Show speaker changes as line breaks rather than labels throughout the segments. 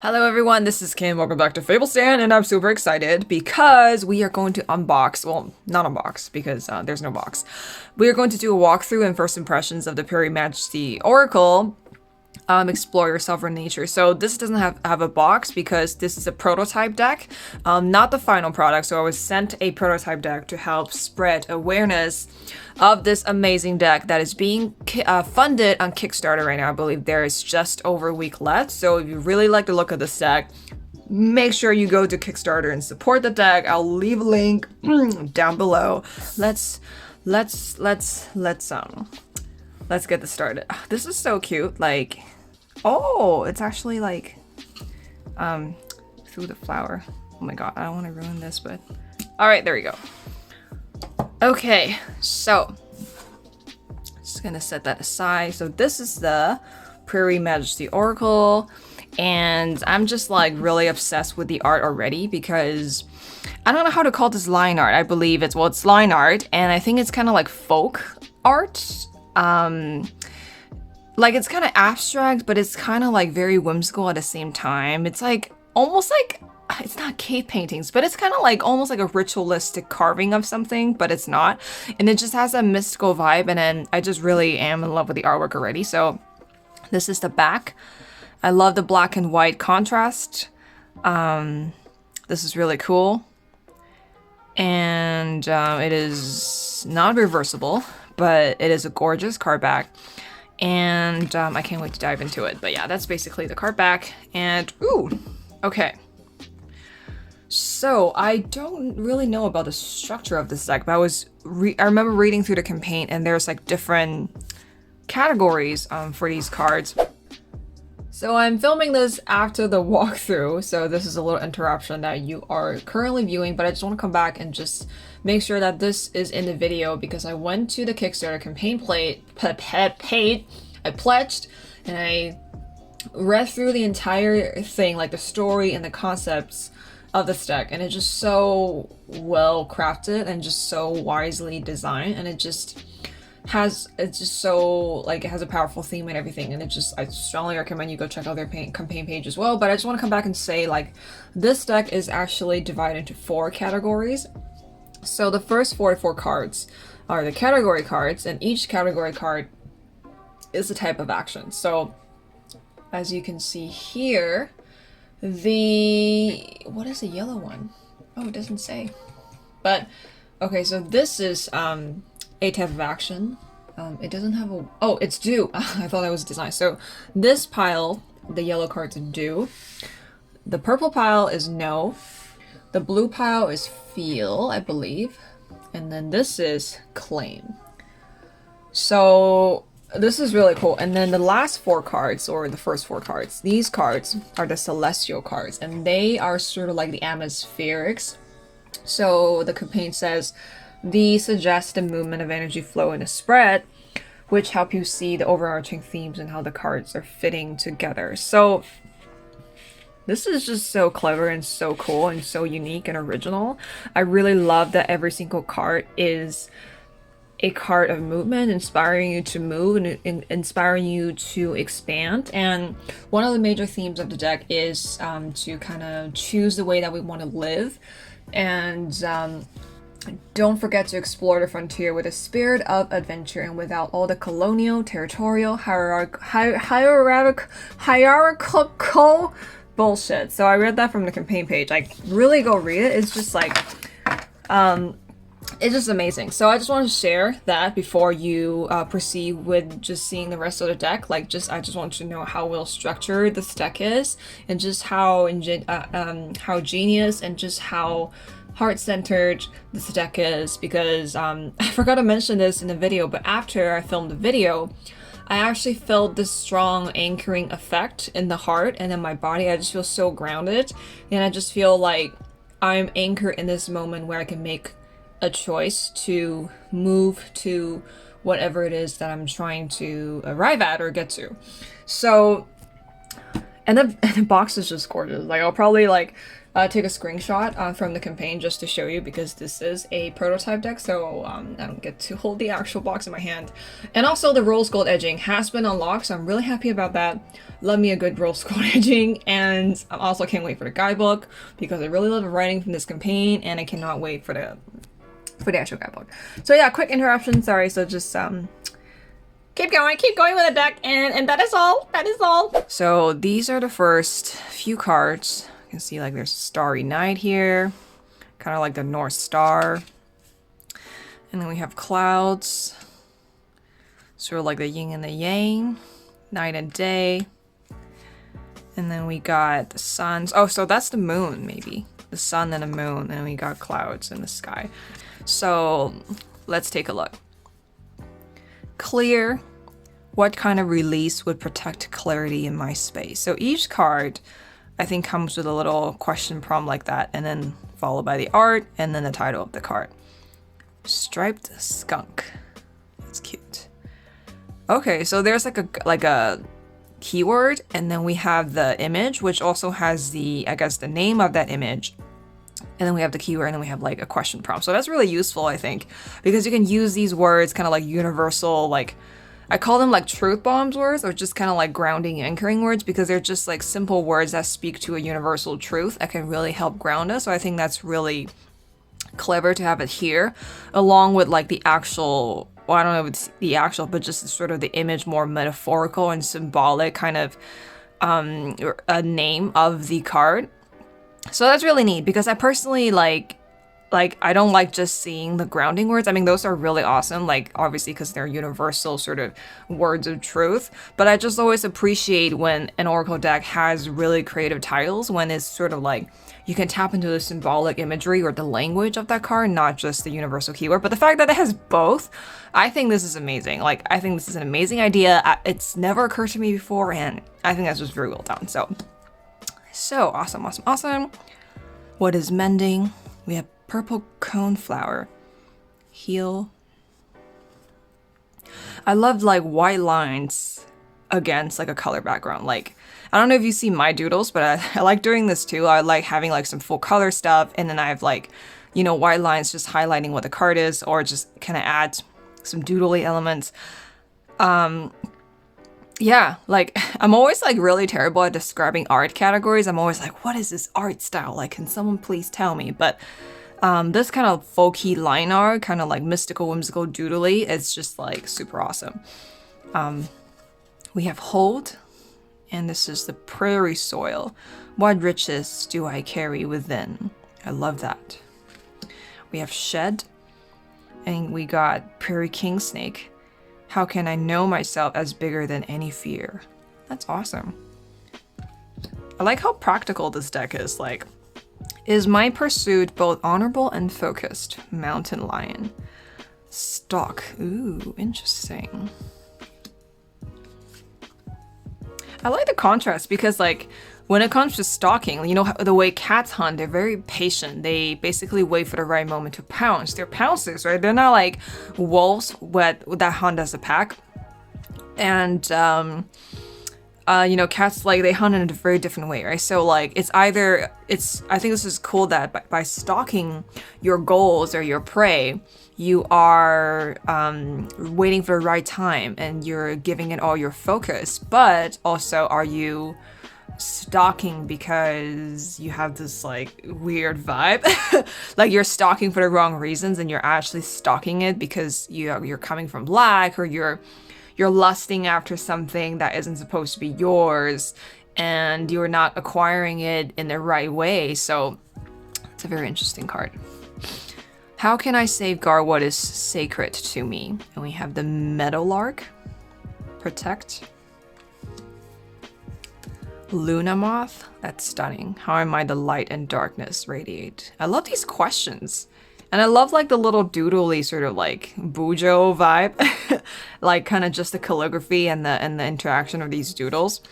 Hello everyone, this is Kim. Welcome back to Fables, and I'm super excited because we are going to unbox, well, not unbox because there's no box. We are going to do a walkthrough and first impressions of the Prairie Majesty Oracle, Explore Your Sovereign Nature. So this doesn't have a box because this is a prototype deck, not the final product. So I was sent a prototype deck to help spread awareness of this amazing deck that is being funded on Kickstarter right now. I believe there is just over a week left. So if you really like the look of this deck, make sure you go to Kickstarter and support the deck. I'll leave a link down below. Let's get this started. This is so cute. Like, oh, it's actually like through the flower. Oh my god, I don't want to ruin this, but all right, there we go. Okay, so just gonna set that aside. So this is the Prairie Majesty Oracle, and I'm just like really obsessed with the art already because I don't know how to call this line art. I believe it's line art, and I think it's kind of like folk art. Like it's kind of abstract, but it's kind of like very whimsical at the same time. It's like almost like, it's not cave paintings, but it's kind of like almost like a ritualistic carving of something, but it's not. And it just has a mystical vibe, and then I just really am in love with the artwork already. So this is the back. I love the black and white contrast. This is really cool. And it is not reversible, but it is a gorgeous card back. And I can't wait to dive into it. But yeah, that's basically the card back. And ooh, okay. So I don't really know about the structure of this deck, but I remember reading through the campaign, and there's like different categories for these cards. So I'm filming this after the walkthrough, so this is a little interruption that you are currently viewing, but I just want to come back and just make sure that this is in the video because I went to the Kickstarter campaign page, I pledged, and I read through the entire thing, like the story and the concepts of this deck, and it's just so well crafted and just so wisely designed, and it's just so like it has a powerful theme and everything, and I strongly recommend you go check out their campaign page as well. But I just want to come back and say, like, this deck is actually divided into 4 categories. So the first 44 cards are the category cards, and each category card is a type of action. So as you can see here, what is the yellow one? Oh, it doesn't say. But okay, so this is a type of action. It doesn't have a, oh, it's do. I thought that was design. So this pile, the yellow cards are do. The purple pile is no. The blue pile is feel, I believe. And then this is claim. So this is really cool. And then the last 4 cards, or the first 4 cards, these cards are the celestial cards, and they are sort of like the atmospherics. So the campaign says, these suggest the movement of energy flow in a spread, which help you see the overarching themes and how the cards are fitting together. So this is just so clever and so cool and so unique and original. I really love that every single card is a card of movement, inspiring you to move and inspiring you to expand. And one of the major themes of the deck is to kind of choose the way that we want to live, and don't forget to explore the frontier with a spirit of adventure and without all the colonial, territorial, hierarchical bullshit. So I read that from the campaign page. Like, really go read it. It's just like, it's just amazing. So I just want to share that before you proceed with just seeing the rest of the deck. Like, I just want you to know how well structured this deck is, and just how genius and just how heart-centered this deck is. Because I forgot to mention this in the video, but after I filmed the video, I actually felt this strong anchoring effect in the heart and in my body. I just feel so grounded, and I just feel like I'm anchored in this moment where I can make a choice to move to whatever it is that I'm trying to arrive at or get to. So And the box is just gorgeous. Like I'll probably like take a screenshot from the campaign just to show you because this is a prototype deck, so I don't get to hold the actual box in my hand. And also the rose gold edging has been unlocked, so I'm really happy about that. Love me a good rose gold edging, and I also can't wait for the guidebook because I really love the writing from this campaign, and I cannot wait for the actual guidebook. So yeah, quick interruption. Sorry. So just keep going with the deck, and that is all. That is all. So these are the first few cards. You can see like there's a Starry Night here, kind of like the North Star. And then we have clouds, sort of like the yin and the yang, night and day. And then we got the suns. Oh, so that's the moon, maybe. The sun and the moon, and we got clouds in the sky. So let's take a look. Clear. What kind of release would protect clarity in my space? So each card, I think, comes with a little question prompt like that, and then followed by the art, and then the title of the card. Striped skunk. That's cute. Okay, so there's like a keyword, and then we have the image, which also has the, I guess, the name of that image. And then we have the keyword, and then we have like a question prompt. So that's really useful, I think, because you can use these words kind of like universal, like, I call them like truth bombs words, or just kind of like grounding, anchoring words, because they're just like simple words that speak to a universal truth that can really help ground us. So I think that's really clever to have it here, along with like the actual, well, I don't know if it's the actual, but just sort of the image, more metaphorical and symbolic kind of a name of the card. So that's really neat, because I personally like I don't like just seeing the grounding words. I mean, those are really awesome, like obviously because they're universal sort of words of truth, but I just always appreciate when an Oracle deck has really creative titles, when it's sort of like you can tap into the symbolic imagery or the language of that card, not just the universal keyword. But the fact that it has both, I think this is amazing. Like, I think this is an amazing idea. It's never occurred to me before, and I think that's just very well done. So awesome, awesome, awesome. What is mending? We have purple coneflower. Heal. I love like white lines against like a color background. Like, I don't know if you see my doodles, but I like doing this too. I like having like some full color stuff, and then I have like, you know, white lines just highlighting what the card is, or just kind of add some doodly elements. Yeah, like I'm always like really terrible at describing art categories. I'm always like, what is this art style? Like, can someone please tell me? But this kind of folky line art, kind of like mystical, whimsical, doodly, it's just like super awesome. We have hold, and this is the prairie soil. What riches do I carry within? I love that. We have shed, and we got prairie king snake. How can I know myself as bigger than any fear? That's awesome. I like how practical this deck is. Like, is my pursuit both honorable and focused? Mountain lion. Stalk. Ooh, interesting. I like the contrast because, like, when it comes to stalking, you know, the way cats hunt, they're very patient. They basically wait for the right moment to pounce. They're pouncers, right? They're not like wolves that hunt as a pack. And, you know, cats, like, they hunt in a very different way, right? So, like, I think this is cool that by stalking your goals or your prey, you are waiting for the right time and you're giving it all your focus. But also, are you stalking because you have this like weird vibe? Like, you're stalking for the wrong reasons, and you're actually stalking it because you're coming from lack, or you're lusting after something that isn't supposed to be yours, and you're not acquiring it in the right way. So it's a very interesting card. How can I safeguard what is sacred to me? And we have the meadowlark. Protect. Luna moth. That's stunning. How am I the light and darkness radiate? I love these questions. And I love like the little doodly sort of like Bujo vibe. Like kind of just the calligraphy and the interaction of these doodles.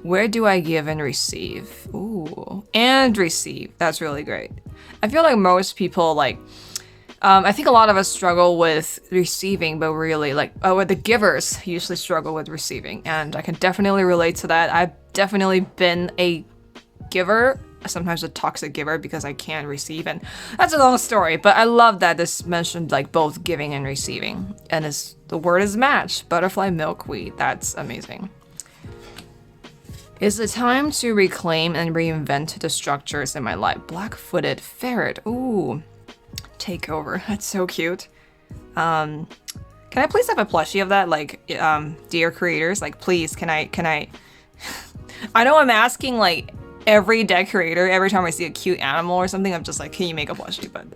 Where do I give and receive? Ooh, and receive. That's really great. I feel like most people like I think a lot of us struggle with receiving, but really with the givers usually struggle with receiving, and I can definitely relate to that. I've definitely been a giver, sometimes a toxic giver, because I can't receive, and that's a long story, but I love that this mentioned like both giving and receiving, and the word is match. Butterfly milkweed, that's amazing. Is it time to reclaim and reinvent the structures in my life? Black-footed ferret. Ooh, take over. That's so cute. Can I please have a plushie of that? Like, dear creators, like, please, can I? I know I'm asking like every deck creator every time I see a cute animal or something. I'm just like, can you make a plushie? But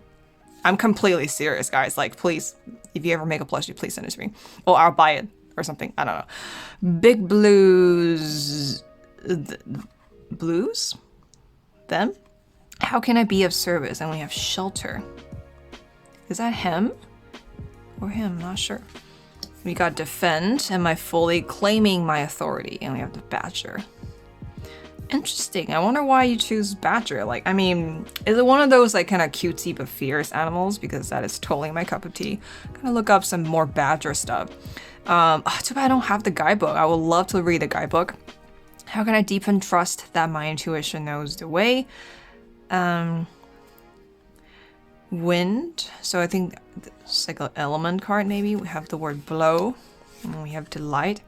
I'm completely serious, guys. Like, please, if you ever make a plushie, please send it to me. Or I'll buy it or something. I don't know. Big Blues. Blues? Them? How can I be of service? And we have shelter. Is that him? Or him? Not sure. We got defend. Am I fully claiming my authority? And we have the badger. Interesting. I wonder why you choose badger. Like, I mean, is it one of those like kind of cutesy but fierce animals? Because that is totally my cup of tea. Gonna look up some more badger stuff. Too bad I don't have the guidebook. I would love to read the guidebook. How can I deepen trust that my intuition knows the way? Wind. So I think it's like an element card maybe. We have the word blow. And we have delight.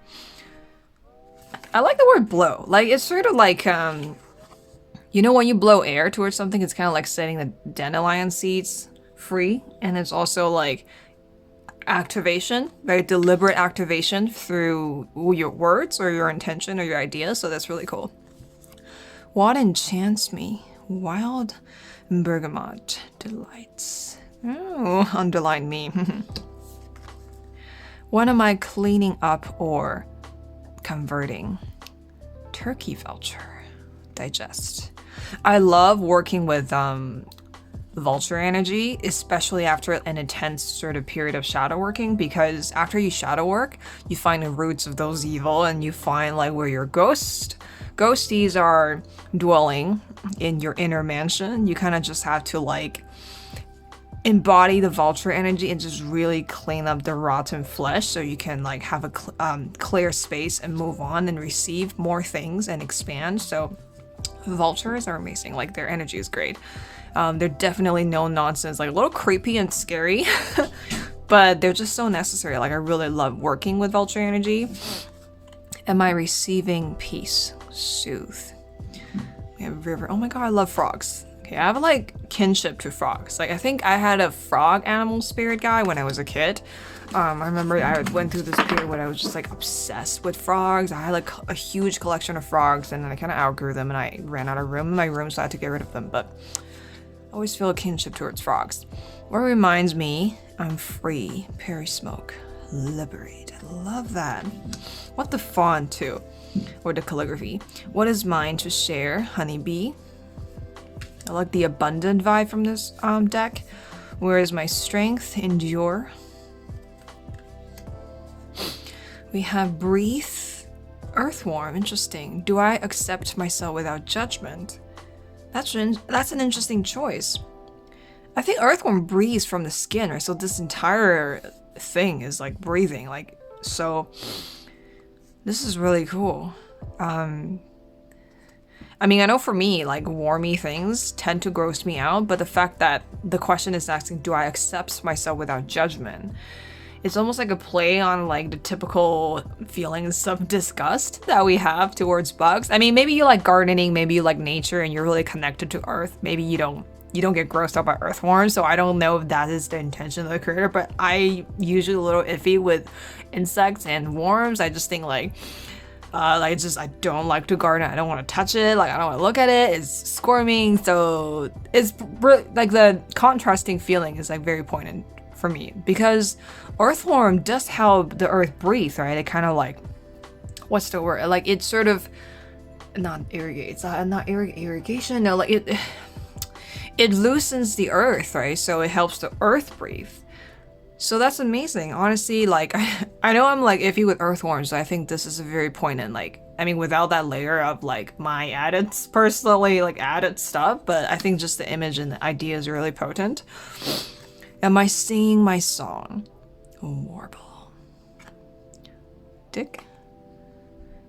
I like the word blow. Like, it's sort of like, you know, when you blow air towards something, it's kind of like setting the dandelion seeds free. And it's also like activation, very deliberate activation through your words or your intention or your ideas. So that's really cool. What enchants me? Wild bergamot delights. Oh, underline me. What am I cleaning up or converting? Turkey vulture. Digest. I love working with vulture energy, especially after an intense sort of period of shadow working, because after you shadow work, you find the roots of those evil and you find like where your ghosties are dwelling in your inner mansion. You kind of just have to like embody the vulture energy and just really clean up the rotten flesh so you can like have a clear space and move on and receive more things and expand. So vultures are amazing. Like, their energy is great. They're definitely no nonsense, like a little creepy and scary, but they're just so necessary. Like, I really love working with vulture energy. Am I receiving peace? Soothe. We have river. Oh my god, I love frogs. Okay, I have like kinship to frogs. Like, I think I had a frog animal spirit guy when I was a kid. I remember I went through this period when I was just like obsessed with frogs. I had like a huge collection of frogs, and then I kind of outgrew them and I ran out of room in my room, so I had to get rid of them. But I always feel a kinship towards frogs. What reminds me, I'm free. Perry smoke. Liberate. I love that. What the font too, or the calligraphy. What is mine to share? Honeybee. I like the abundant vibe from this deck. Where is my strength? Endure. We have breathe. Earthworm. Interesting. Do I accept myself without judgment? That's an interesting choice. I think earthworm breathes from the skin, right? So this entire thing is like breathing, like, so this is really cool. I mean, I know for me, like, warmy things tend to gross me out, but the fact that the question is asking, do I accept myself without judgment? It's almost like a play on like the typical feelings of disgust that we have towards bugs. I mean, maybe you like gardening, maybe you like nature and you're really connected to earth. Maybe you don't get grossed out by earthworms, so I don't know if that is the intention of the creator, but I usually a little iffy with insects and worms. I just think like I don't like to garden. I don't want to touch it. Like, I don't want to look at it. It's squirming. So it's like the contrasting feeling is like very poignant for me, because earthworm does help the earth breathe, right? It kind of like, what's the word? Like, it sort of not irrigates, not irrigation. No, like it loosens the earth, right? So it helps the earth breathe. So that's amazing. Honestly, like, I know I'm like iffy with earthworms, but I think this is a very poignant, like, I mean, without that layer of like my added stuff, but I think just the image and the idea is really potent. Am I singing my song? Warble. Dick?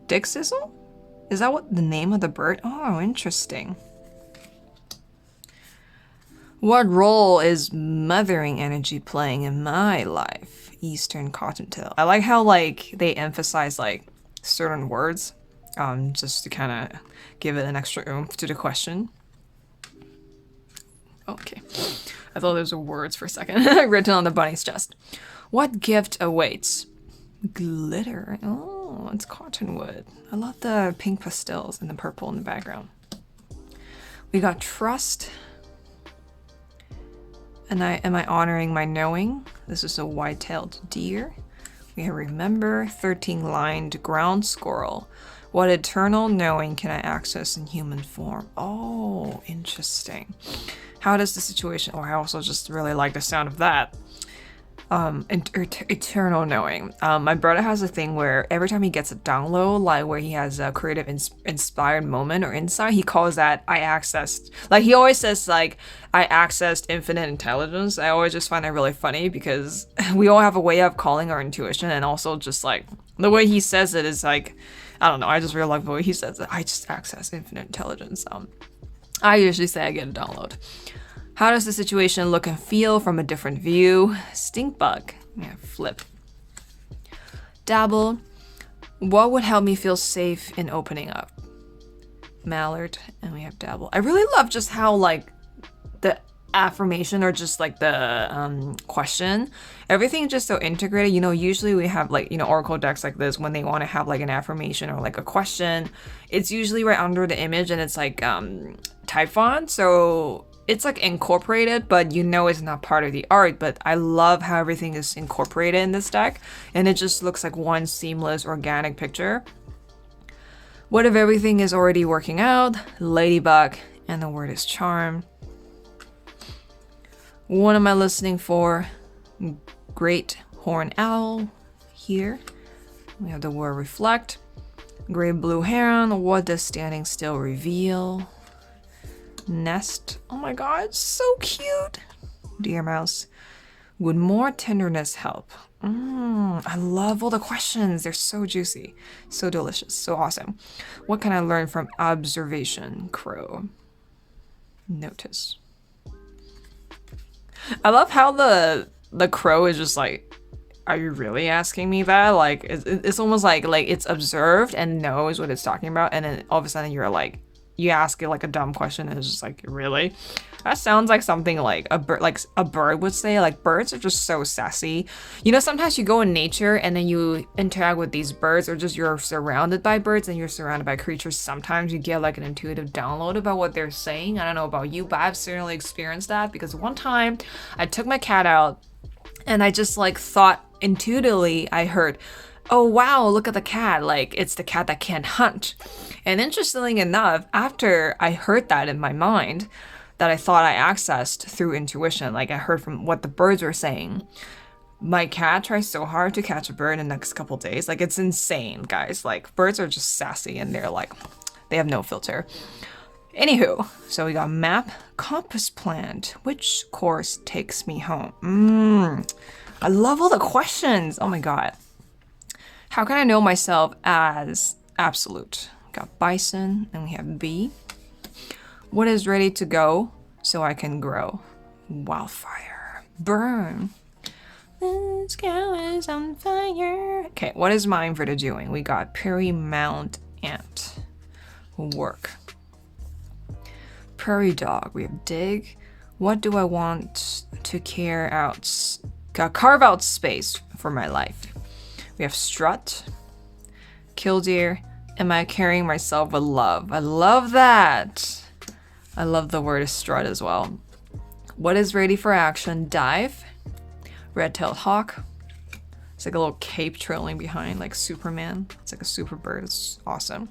Dick Sizzle? Is that what the name of the bird? Oh, interesting. What role is mothering energy playing in my life? Eastern Cottontail. I like how like they emphasize like certain words, just to kind of give it an extra oomph to the question. Okay, I thought those were words for a second. Written on the bunny's chest. What gift awaits? Glitter. Oh, it's cottonwood. I love the pink pastels and the purple in the background. We got trust. And am I honoring my knowing? This is a white-tailed deer. We have remember, 13-lined ground squirrel. What eternal knowing can I access in human form? Oh, interesting. How does the situation... Oh, I also just really like the sound of that. Eternal knowing. My brother has a thing where every time he gets a download, like where he has a creative inspired moment or insight, he calls that I accessed. Like he always says like I accessed infinite intelligence. I always just find that really funny because we all have a way of calling our intuition, and also just like the way he says it is like, I don't know, I just really like the way he says it. I just access infinite intelligence. I usually say I get a download. How does the situation look and feel from a different view? Stink bug. Yeah, flip. Dabble. What would help me feel safe in opening up? Mallard. And we have dabble. I really love just how like the affirmation or just like the question, everything is just so integrated. You know, usually we have like, you know, oracle decks like this when they want to have like an affirmation or like a question. It's usually right under the image and it's like type font. So it's like incorporated, but you know it's not part of the art. But I love how everything is incorporated in this deck, and it just looks like one seamless, organic picture. What if everything is already working out? Ladybug, and the word is charm. What am I listening for? Great horn owl here. We have the word reflect. Great blue heron. What does standing still reveal? Nest. Oh my god, so cute. Deer mouse. Would more tenderness help? I love all the questions. They're so juicy, so delicious, so awesome. What can I learn from observation? Crow. Notice. I love how the crow is just like, are you really asking me that? Like it's almost like it's observed and knows what it's talking about, and then all of a sudden you're like, you ask it like a dumb question and it's just like, really? That sounds like something like a bird would say. Like birds are just so sassy. You know, sometimes you go in nature and then you interact with these birds, or just you're surrounded by birds and you're surrounded by creatures. Sometimes you get like an intuitive download about what they're saying. I don't know about you, but I've certainly experienced that, because one time I took my cat out and I just like thought intuitively, I heard, oh wow, look at the cat, like it's the cat that can't hunt. And interestingly enough, after I heard that in my mind, that I thought I accessed through intuition, like I heard from what the birds were saying, my cat tries so hard to catch a bird in the next couple days. Like it's insane, guys. Like birds are just sassy and they're like, they have no filter. Anywho, so we got map, compass planned. Which course takes me home? I love all the questions. Oh my god. How can I know myself as absolute? Got bison, and we have bee. What is ready to go so I can grow? Wildfire. Burn. This cow is on fire. Okay, what is mine for the doing? We got Prairie Mount Ant. Work. Prairie dog. We have dig. What do I want to carve out space for my life? We have strut. Killdeer. Am I carrying myself with love? I love that. I love the word strut as well. What is ready for action? Dive. Red-tailed hawk. It's like a little cape trailing behind, like Superman. It's like a super bird. It's awesome.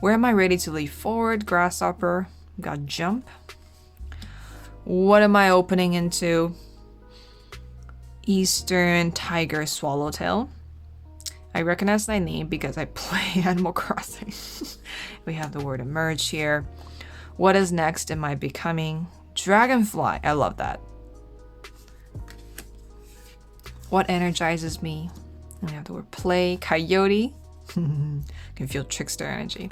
Where am I ready to leap forward? Grasshopper. Got jump. What am I opening into? Eastern tiger swallowtail. I recognize thy name because I play Animal Crossing. We have the word emerge here. What is next in my becoming? Dragonfly. I love that. What energizes me? And we have the word play, coyote. Can feel trickster energy.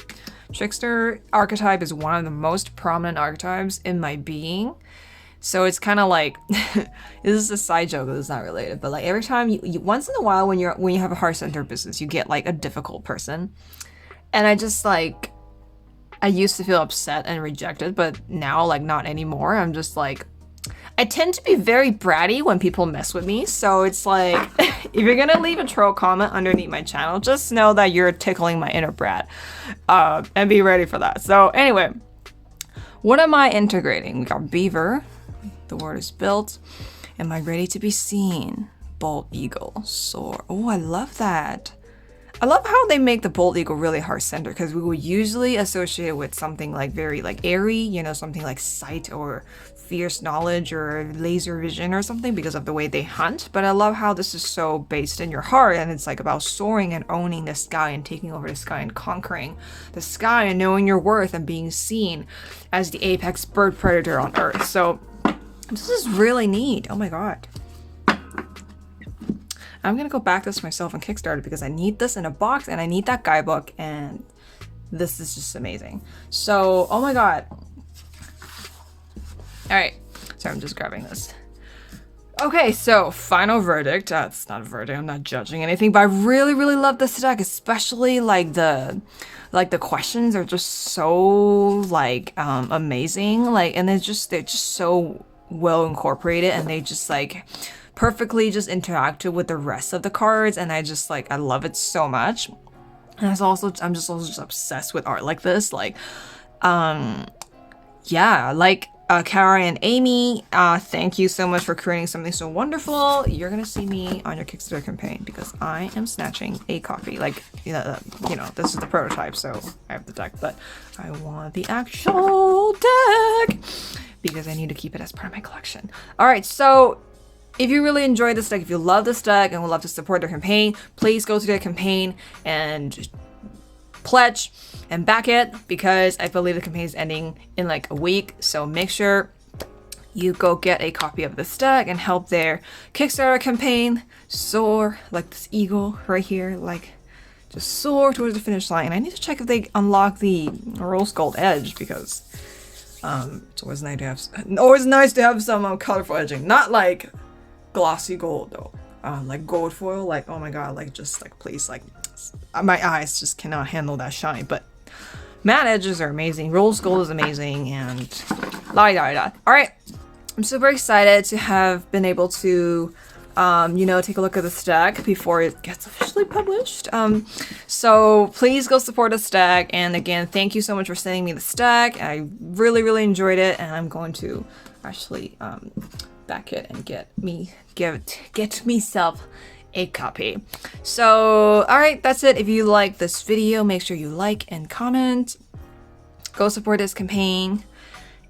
Trickster archetype is one of the most prominent archetypes in my being. So it's kind of like, this is a side joke, this is not related, but like every time you once in a while when you have a heart-centered business, you get like a difficult person. And I just like, I used to feel upset and rejected, but now like not anymore. I'm just like, I tend to be very bratty when people mess with me. So it's like, if you're gonna leave a troll comment underneath my channel, just know that you're tickling my inner brat, and be ready for that. So anyway, what am I integrating? We got beaver. The word is built. Am I ready to be seen? Bald eagle, soar. Oh, I love that. I love how they make the bald eagle really heart-centered, because we will usually associate it with something like very like airy, you know, something like sight or fierce knowledge or laser vision or something because of the way they hunt. But I love how this is so based in your heart, and it's like about soaring and owning the sky and taking over the sky and conquering the sky and knowing your worth and being seen as the apex bird predator on Earth. So this is really neat. Oh my god. I'm gonna go back this myself on Kickstarter because I need this in a box and I need that guidebook, and this is just amazing. So, oh my god. Alright, sorry, I'm just grabbing this. Okay, so final verdict. It's not a verdict, I'm not judging anything, but I really, really love this deck, especially like the questions are just so like amazing. Like, and they're just so well incorporated, and they just like perfectly just interacted with the rest of the cards, and I just like, I love it so much. And I'm just also obsessed with art like this. Like, yeah, like Kara and Amy, thank you so much for creating something so wonderful. You're gonna see me on your Kickstarter campaign because I am snatching a copy. Like, you know, this is the prototype, so I have the deck, but I want the actual deck because I need to keep it as part of my collection. All right, so if you really enjoyed this deck, if you love this deck and would love to support their campaign, please go to their campaign and pledge and back it, because I believe the campaign is ending in like a week. So make sure you go get a copy of this deck and help their Kickstarter campaign soar like this eagle right here, like just soar towards the finish line. And I need to check if they unlock the rose gold edge, because it's always nice to have some colorful edging, not like glossy gold though, like gold foil, like oh my god, like just like please, like my eyes just cannot handle that shine. But matte edges are amazing, rose gold is amazing, and la da da. All right, I'm super excited to have been able to you know, take a look at this deck before it gets officially published. So please go support this deck, and again, thank you so much for sending me this deck. I really enjoyed it, and I'm going to actually back it and get myself a copy. So all right, that's it. If you like this video, make sure you like and comment, go support this campaign,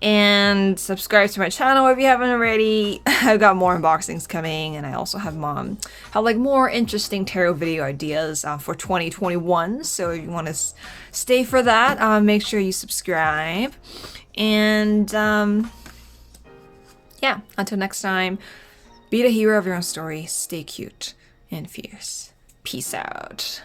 and subscribe to my channel if you haven't already. I've got more unboxings coming, and I also have like more interesting tarot video ideas for 2021. So if you want to stay for that, make sure you subscribe. And yeah, until next time, be the hero of your own story, stay cute and fierce. Peace out.